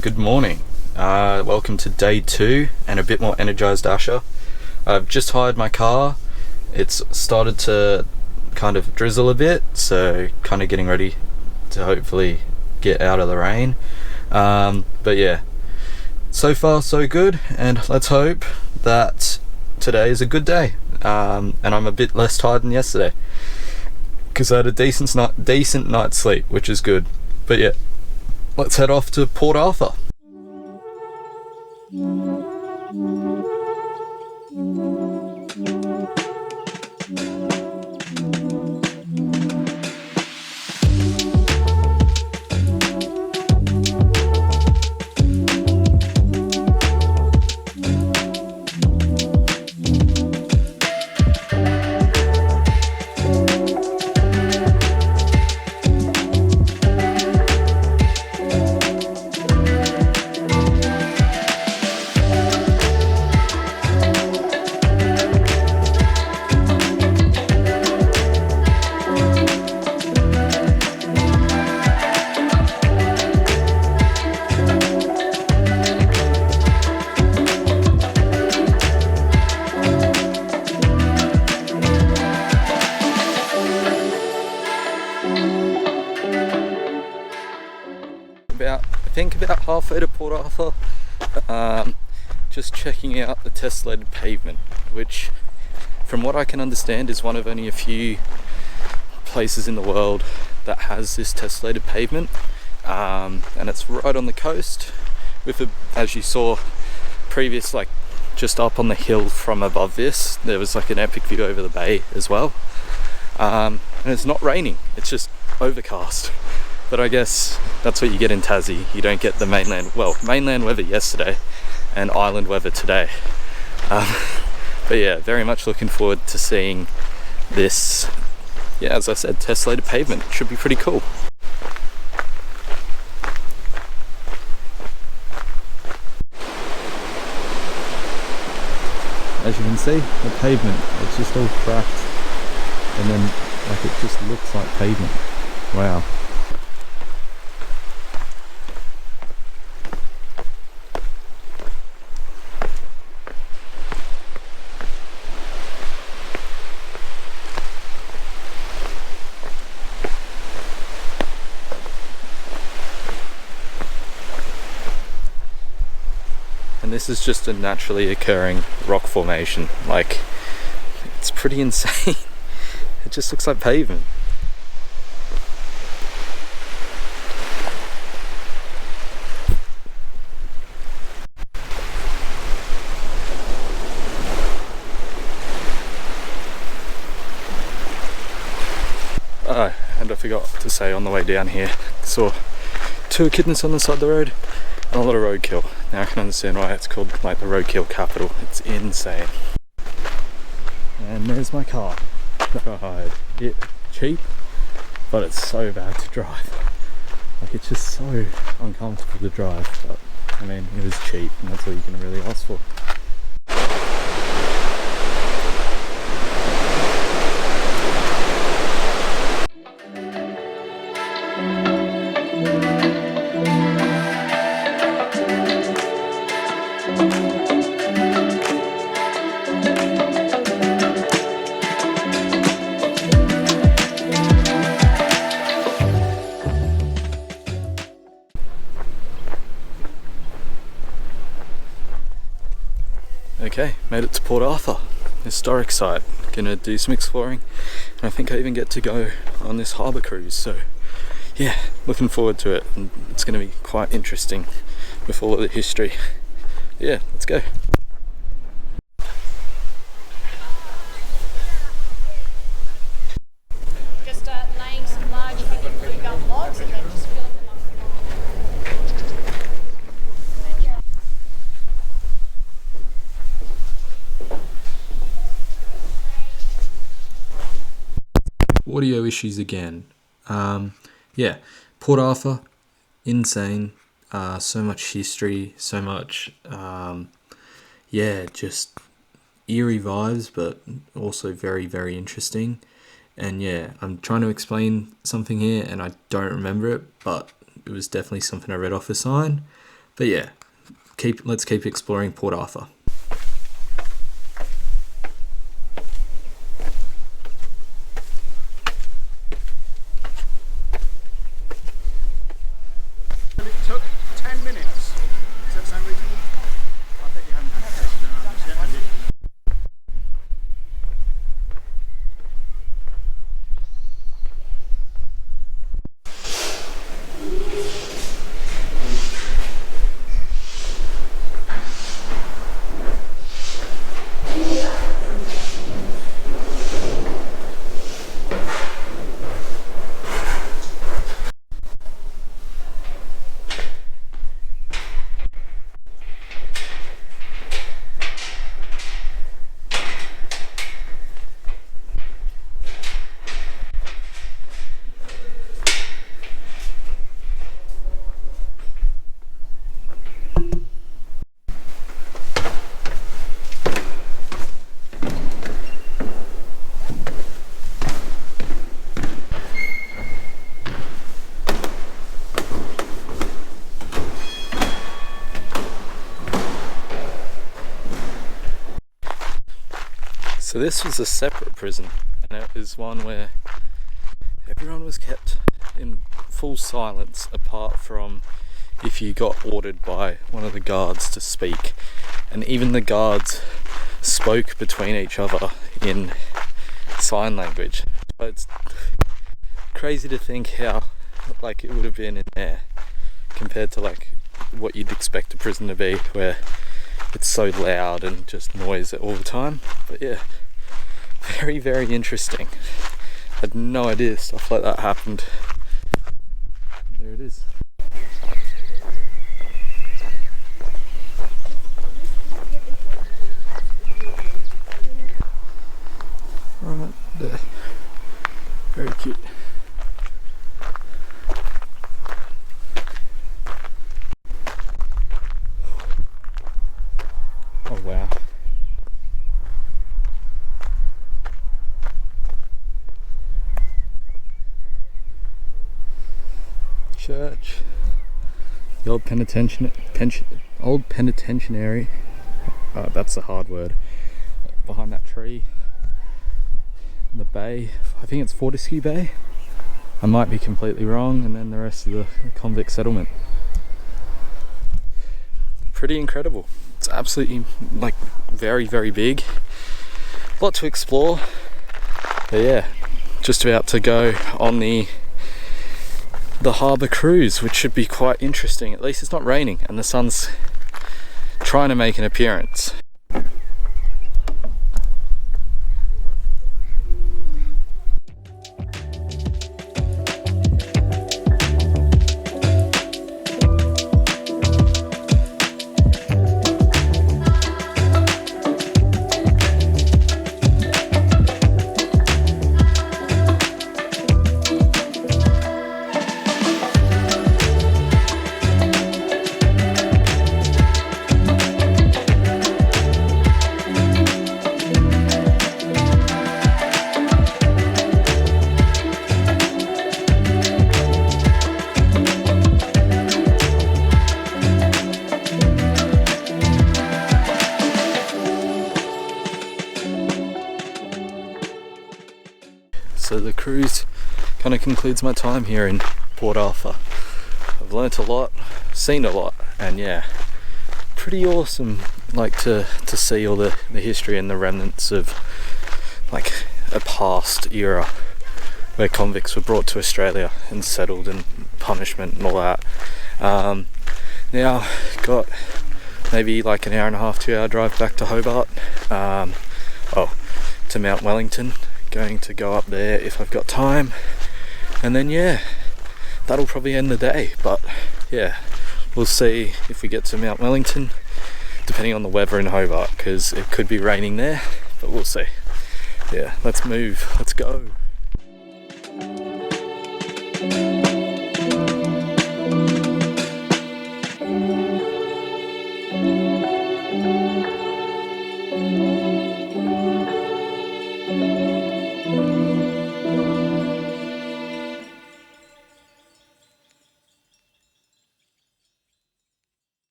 Good morning. Welcome to day 2 and a bit more energized Asher. I've just hired my car. It's started to kind of drizzle a bit, so kind of getting ready to hopefully get out of the rain. But yeah, so far so good, and let's hope that today is a good day. And I'm a bit less tired than yesterday because I had a decent night's sleep, which is good. But yeah, let's head off to Port Arthur. About halfway to Port Arthur, just checking out the test-led pavement, which from what I can understand is one of only a few places in the world that has this test-led pavement, and it's right on the coast with as you saw previous, like just up on the hill from above this, there was like an epic view over the bay as well, and it's not raining, it's just overcast. But I guess that's what you get in Tassie. You don't get the mainland weather yesterday and island weather today. But yeah, very much looking forward to seeing this, yeah, as I said, test-laid pavement. Should be pretty cool. As you can see, the pavement, it's just all cracked. And then like it just looks like pavement. Wow. And this is just a naturally occurring rock formation. Like, it's pretty insane. It just looks like pavement. Oh, and I forgot to say on the way down here, saw 2 echidnas on the side of the road. A lot of roadkill. Now I can understand why it's called like the roadkill capital. It's insane. And there's my car that I hired. It's cheap, but it's so bad to drive. Like, it's just so uncomfortable to drive. But I mean, it was cheap, and that's all you can really ask for. Okay, made it to Port Arthur, historic site. Gonna do some exploring, and I think I even get to go on this harbour cruise, so yeah, looking forward to it, and it's gonna be quite interesting with all of the history. Yeah, let's go. Just laying some large heavy blue gum logs and then just filling them up. Audio issues again. Yeah, Port Arthur, insane. So much history, so much, just eerie vibes, but also very, very interesting. And yeah, I'm trying to explain something here and I don't remember it, but it was definitely something I read off a sign. But yeah, let's keep exploring Port Arthur. It took 10 minutes. Does that sound reasonable? I bet you haven't had this yet, have you? So this was a separate prison, and it was one where everyone was kept in full silence apart from if you got ordered by one of the guards to speak. And even the guards spoke between each other in sign language. So it's crazy to think how like it would have been in there compared to like what you'd expect a prison to be, where it's so loud and just noise all the time. But yeah, very, very interesting. I had no idea stuff like that happened. There it is. Right there. Very cute. Oh wow. Church. The old penitentiary. That's a hard word. Behind that tree. The bay. I think it's Fortescue Bay. I might be completely wrong. And then the rest of the convict settlement. Pretty incredible. It's absolutely like very, very big. A lot to explore. But yeah, just about to go on the harbour cruise, which should be quite interesting. At least it's not raining and the sun's trying to make an appearance. So the cruise kind of concludes my time here in Port Arthur. I've learnt a lot, seen a lot, and yeah, pretty awesome like to see all the history and the remnants of like a past era where convicts were brought to Australia and settled and punishment and all that. Now got maybe like an hour and a half, 2 hour drive back to Hobart, to Mount Wellington. Going to go up there if I've got time, and then yeah, that'll probably end the day. But yeah, we'll see if we get to Mount Wellington, depending on the weather in Hobart, because it could be raining there, but we'll see. Yeah, let's move, let's go.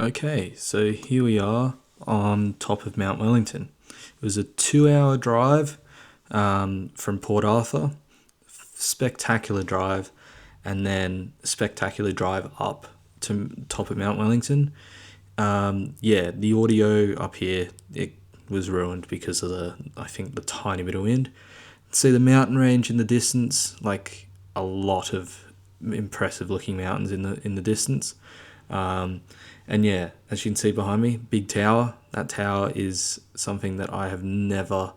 Okay, so here we are on top of Mount Wellington. It was a 2-hour drive from Port Arthur, spectacular drive, and then spectacular drive up to top of Mount Wellington. Yeah, the audio up here, it was ruined because of the tiny bit of wind. See the mountain range in the distance, like a lot of impressive looking mountains in the distance. And yeah, as you can see behind me, big tower. That tower is something that I have never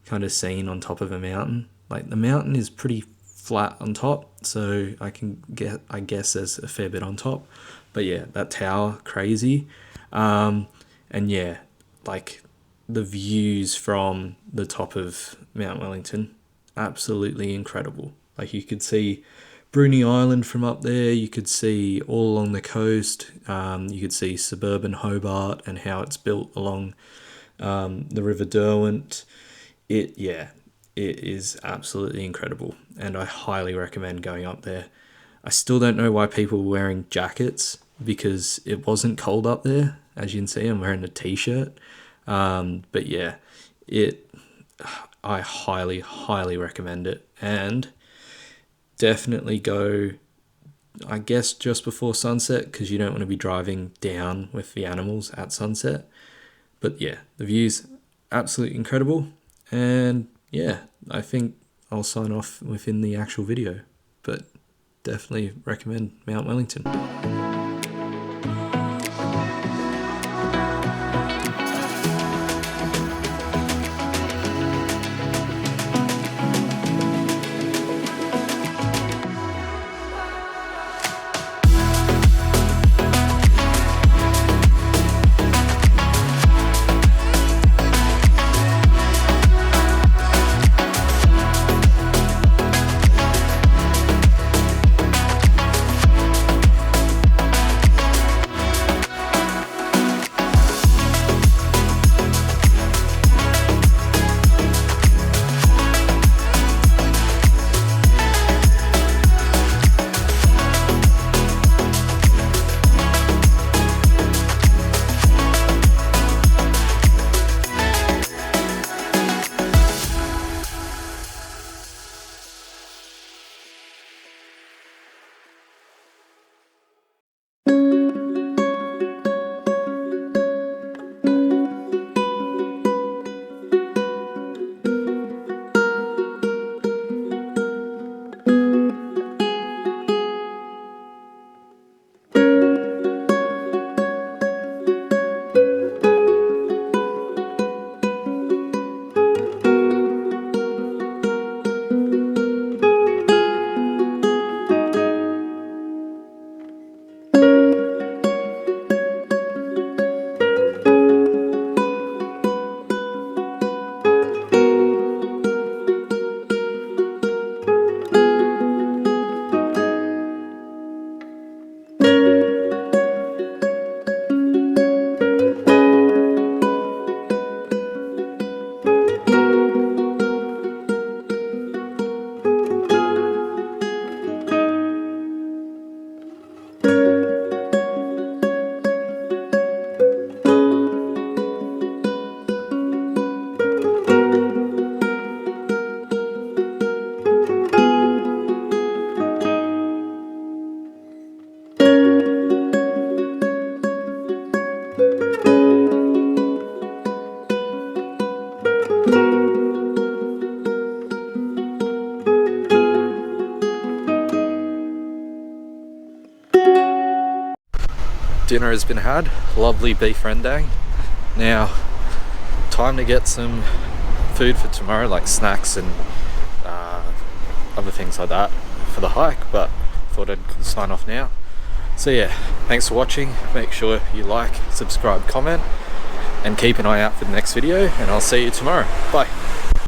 kind of seen on top of a mountain. Like, the mountain is pretty flat on top, so I guess there's a fair bit on top. But yeah, that tower, crazy. And yeah, like the views from the top of Mount Wellington, absolutely incredible. Like, you could see Bruny Island from up there, you could see all along the coast, you could see suburban Hobart and how it's built along the River Derwent. It is absolutely incredible, and I highly recommend going up there. I still don't know why people were wearing jackets, because it wasn't cold up there. As you can see, I'm wearing a t-shirt. But yeah, I highly recommend it, and definitely go, I guess, just before sunset, because you don't want to be driving down with the animals at sunset. But yeah, the view's absolutely incredible, and yeah, I think I'll sign off within the actual video, but definitely recommend Mount Wellington. Dinner has been had, lovely beef rendang. Now, time to get some food for tomorrow, like snacks and other things like that for the hike, but thought I'd sign off now. So yeah, thanks for watching. Make sure you like, subscribe, comment, and keep an eye out for the next video, and I'll see you tomorrow. Bye.